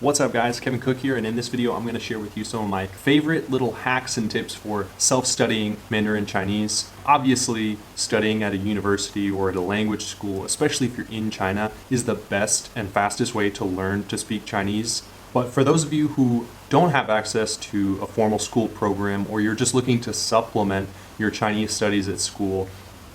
What's up guys, Kevin Cook here, and in this video I'm going to share with you some of my favorite little hacks and tips for self-studying Mandarin Chinese. Obviously, studying at a university or at a language school, especially if you're in China, is the best and fastest way to learn to speak Chinese. But for those of you who don't have access to a formal school program, or you're just looking to supplement your Chinese studies at school,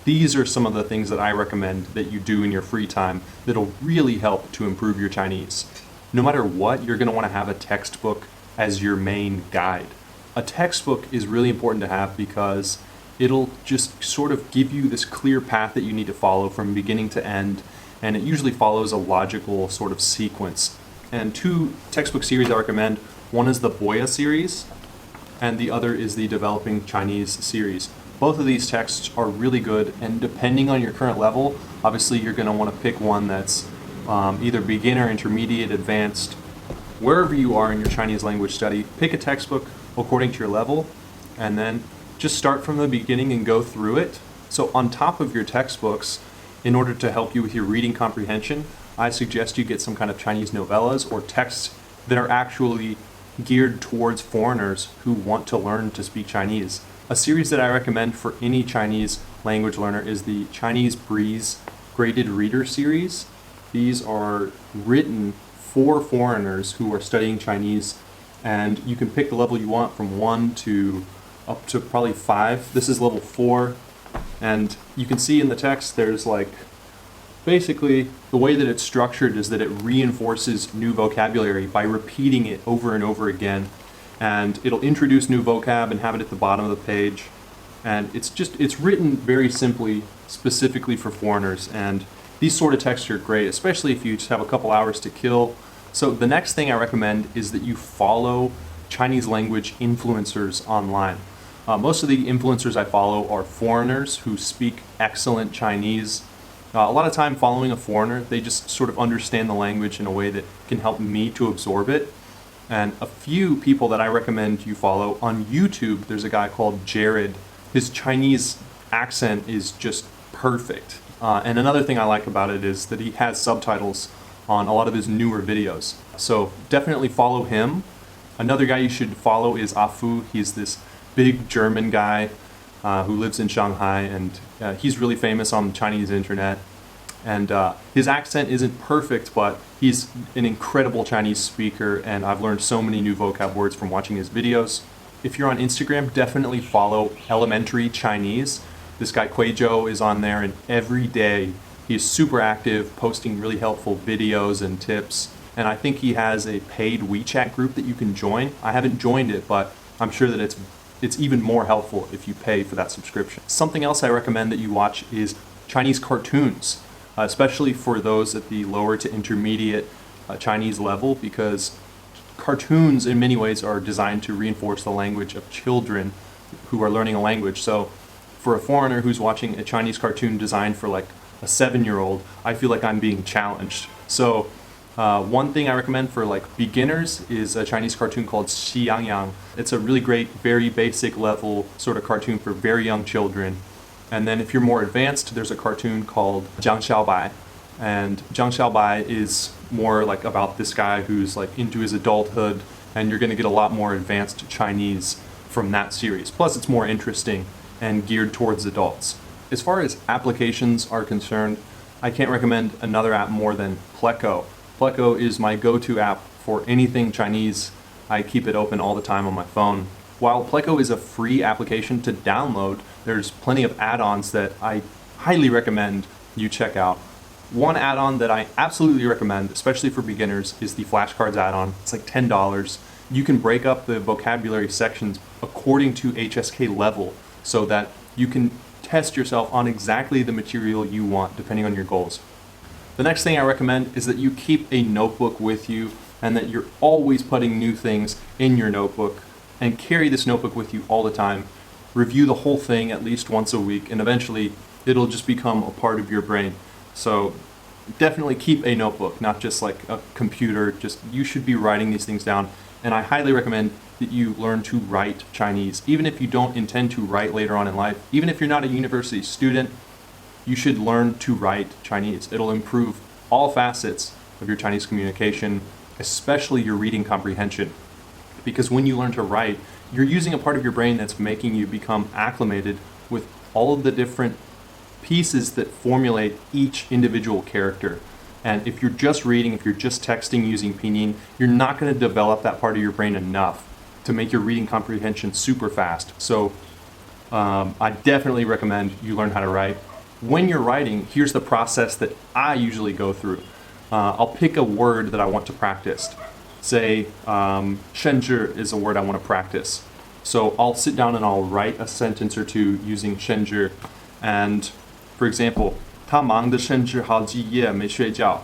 these are some of the things that I recommend that you do in your free time that'll really help to improve your Chinese. No matter what, you're going to want to have a textbook as your main guide. A textbook is really important to have because it'll just sort of give you this clear path that you need to follow from beginning to end, and it usually follows a logical sort of sequence. And two textbook series I recommend, one is the Boya series, and the other is the Developing Chinese series. Both of these texts are really good, and depending on your current level, obviously you're going to want to pick one that's either beginner, intermediate, advanced. Wherever you are in your Chinese language study, pick a textbook according to your level, and then just start from the beginning and go through it. So on top of your textbooks, in order to help you with your reading comprehension, I suggest you get some kind of Chinese novellas or texts that are actually geared towards foreigners who want to learn to speak Chinese. A series that I recommend for any Chinese language learner is the Chinese Breeze Graded Reader series. These are written for foreigners who are studying Chinese, and you can pick the level you want from 1 to up to probably 5. This is level 4, and you can see in the text there's basically the way that it's structured is that it reinforces new vocabulary by repeating it over and over again, and it'll introduce new vocab and have it at the bottom of the page. And it's written very simply, specifically for foreigners, and these sort of texts are great, especially if you just have a couple hours to kill. So the next thing I recommend is that you follow Chinese language influencers online. Most of the influencers I follow are foreigners who speak excellent Chinese. A lot of time following a foreigner, they just sort of understand the language in a way that can help me to absorb it. And a few people that I recommend you follow on YouTube, there's a guy called Jared. His Chinese accent is just perfect. And another thing I like about it is that he has subtitles on a lot of his newer videos. So definitely follow him. Another guy you should follow is Afu. He's this big German guy who lives in Shanghai, and he's really famous on the Chinese internet. And his accent isn't perfect, but he's an incredible Chinese speaker, and I've learned so many new vocab words from watching his videos. If you're on Instagram, definitely follow Elementary Chinese. This guy Kuizhou is on there, and every day he's super active, posting really helpful videos and tips. And I think he has a paid WeChat group that you can join. I haven't joined it, but I'm sure that it's even more helpful if you pay for that subscription. Something else I recommend that you watch is Chinese cartoons, especially for those at the lower to intermediate Chinese level, because cartoons in many ways are designed to reinforce the language of children who are learning a language. So for a foreigner who's watching a Chinese cartoon designed for like a 7-year-old, I feel like I'm being challenged. So one thing I recommend for like beginners is a Chinese cartoon called Xi Yang Yang. It's a really great, very basic level sort of cartoon for very young children. And then if you're more advanced, there's a cartoon called Jiang Xiaobai. And Jiang Xiaobai is more like about this guy who's like into his adulthood, and you're going to get a lot more advanced Chinese from that series. Plus it's more interesting and geared towards adults. As far as applications are concerned, I can't recommend another app more than Pleco. Pleco is my go-to app for anything Chinese. I keep it open all the time on my phone. While Pleco is a free application to download, there's plenty of add-ons that I highly recommend you check out. One add-on that I absolutely recommend, especially for beginners, is the flashcards add-on. It's like $10. You can break up the vocabulary sections according to HSK level, so that you can test yourself on exactly the material you want depending on your goals. The next thing I recommend is that you keep a notebook with you, and that you're always putting new things in your notebook, and carry this notebook with you all the time. Review the whole thing at least once a week, and eventually it'll just become a part of your brain. So definitely keep a notebook, not just like a computer. Just you should be writing these things down, and I highly recommend that you learn to write Chinese. Even if you don't intend to write later on in life, even if you're not a university student, you should learn to write Chinese. It'll improve all facets of your Chinese communication, especially your reading comprehension. Because when you learn to write, you're using a part of your brain that's making you become acclimated with all of the different pieces that formulate each individual character. And if you're just reading, if you're just texting using pinyin, you're not going to develop that part of your brain enough to make your reading comprehension super fast. So I definitely recommend you learn how to write. When you're writing, here's the process that I usually go through. I'll pick a word that I want to practice. Say, 甚至 is a word I want to practice. So I'll sit down and I'll write a sentence or two using 甚至. And for example, 他忙得甚至好几夜没睡觉。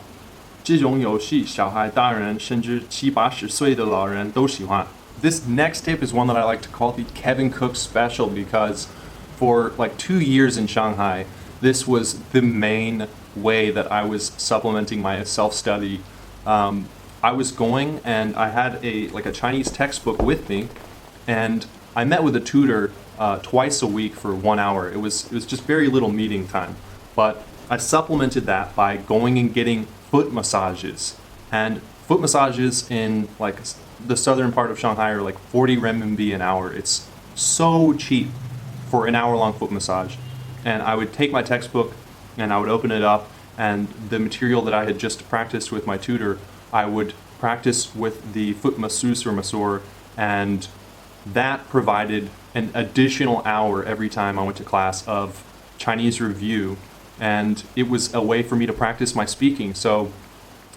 这种游戏，小孩、大人，甚至70、80岁的老人都喜欢。This next tip is one that I like to call the Kevin Cook special because for like 2 years in Shanghai, this was the main way that I was supplementing my self-study. I was going and I had a Chinese textbook with me, and I met with a tutor twice a week for 1 hour. It was just very little meeting time, but I supplemented that by going and getting foot massages. And foot massages in like the southern part of Shanghai are like 40 renminbi an hour. It's so cheap for an hour-long foot massage. And I would take my textbook and I would open it up, and the material that I had just practiced with my tutor, I would practice with the foot masseuse or masseur, and that provided an additional hour every time I went to class of Chinese review, and it was a way for me to practice my speaking. So,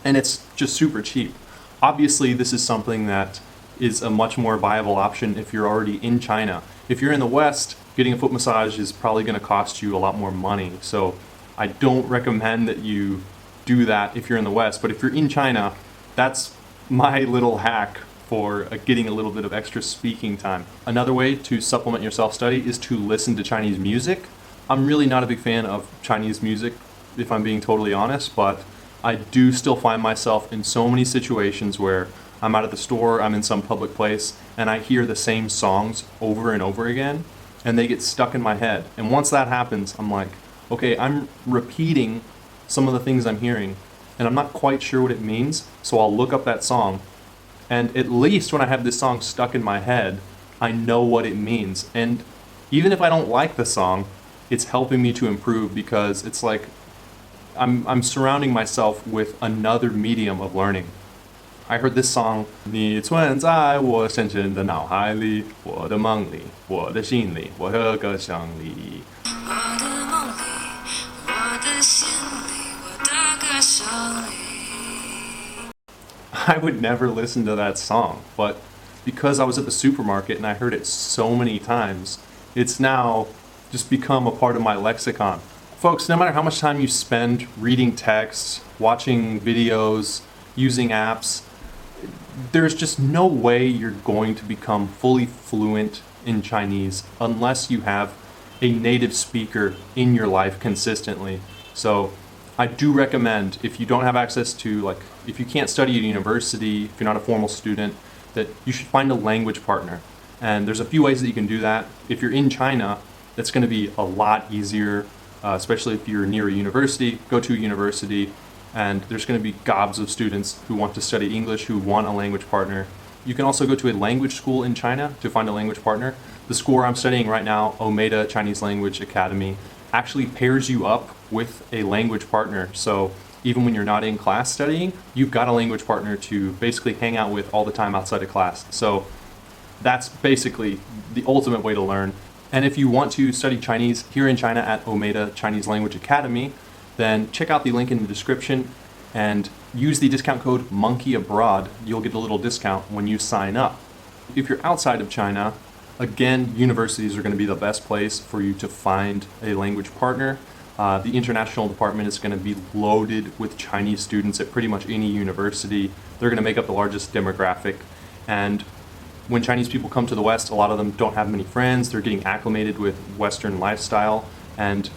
and it's just super cheap. Obviously, this is something that is a much more viable option if you're already in China. If you're in the West, getting a foot massage is probably going to cost you a lot more money. So I don't recommend that you do that if you're in the West. But if you're in China, that's my little hack for getting a little bit of extra speaking time. Another way to supplement your self-study is to listen to Chinese music. I'm really not a big fan of Chinese music, if I'm being totally honest, but I do still find myself in so many situations where I'm out at the store, I'm in some public place, and I hear the same songs over and over again, and they get stuck in my head. And once that happens, I'm like, okay, I'm repeating some of the things I'm hearing, and I'm not quite sure what it means, so I'll look up that song, and at least when I have this song stuck in my head, I know what it means. And even if I don't like the song, it's helping me to improve because it's like I'm surrounding myself with another medium of learning. I heard this song, 你存在我深深的脑海里，我的梦里，我的心里，我的歌声里。我的梦里，我的心里，我的歌声里。I would never listen to that song, but because I was at the supermarket and I heard it so many times, it's now just become a part of my lexicon. Folks, no matter how much time you spend reading texts, watching videos, using apps, there's just no way you're going to become fully fluent in Chinese unless you have a native speaker in your life consistently. So I do recommend, if you don't have access to, if you can't study at university, if you're not a formal student, that you should find a language partner. And there's a few ways that you can do that. If you're in China, that's going to be a lot easier, especially if you're near a university. Go to a university, and there's going to be gobs of students who want to study English, who want a language partner. You can also go to a language school in China to find a language partner. The school I'm studying right now, Omeda Chinese Language Academy, actually pairs you up with a language partner. So even when you're not in class studying, you've got a language partner to basically hang out with all the time outside of class. So that's basically the ultimate way to learn. And if you want to study Chinese here in China at Omeda Chinese Language Academy, then check out the link in the description and use the discount code MONKEYABROAD. You'll get a little discount when you sign up. If you're outside of China, again, universities are going to be the best place for you to find a language partner. The international department is going to be loaded with Chinese students at pretty much any university. They're going to make up the largest demographic. And when Chinese people come to the West, a lot of them don't have many friends. They're getting acclimated with Western lifestyle, and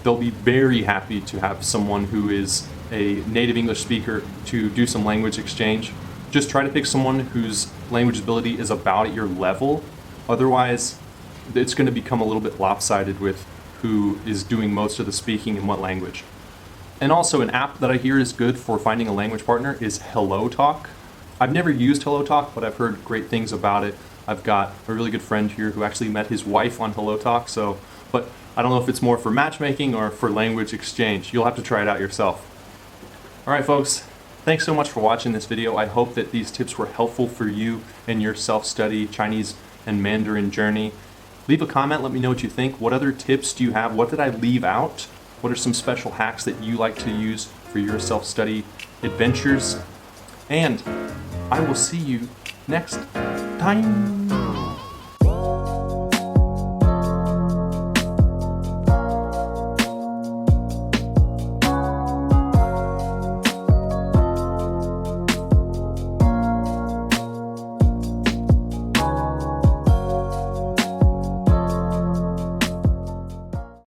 they'll be very happy to have someone who is a native English speaker to do some language exchange. Just try to pick someone whose language ability is about at your level. Otherwise, it's going to become a little bit lopsided with who is doing most of the speaking in what language. And also, an app that I hear is good for finding a language partner is HelloTalk. I've never used HelloTalk, but I've heard great things about it. I've got a really good friend here who actually met his wife on HelloTalk, but I don't know if it's more for matchmaking or for language exchange. You'll have to try it out yourself. All right, folks, thanks so much for watching this video. I hope that these tips were helpful for you in your self-study Chinese and Mandarin journey. Leave a comment, let me know what you think. What other tips do you have? What did I leave out? What are some special hacks that you like to use for your self-study adventures? And I will see you next time.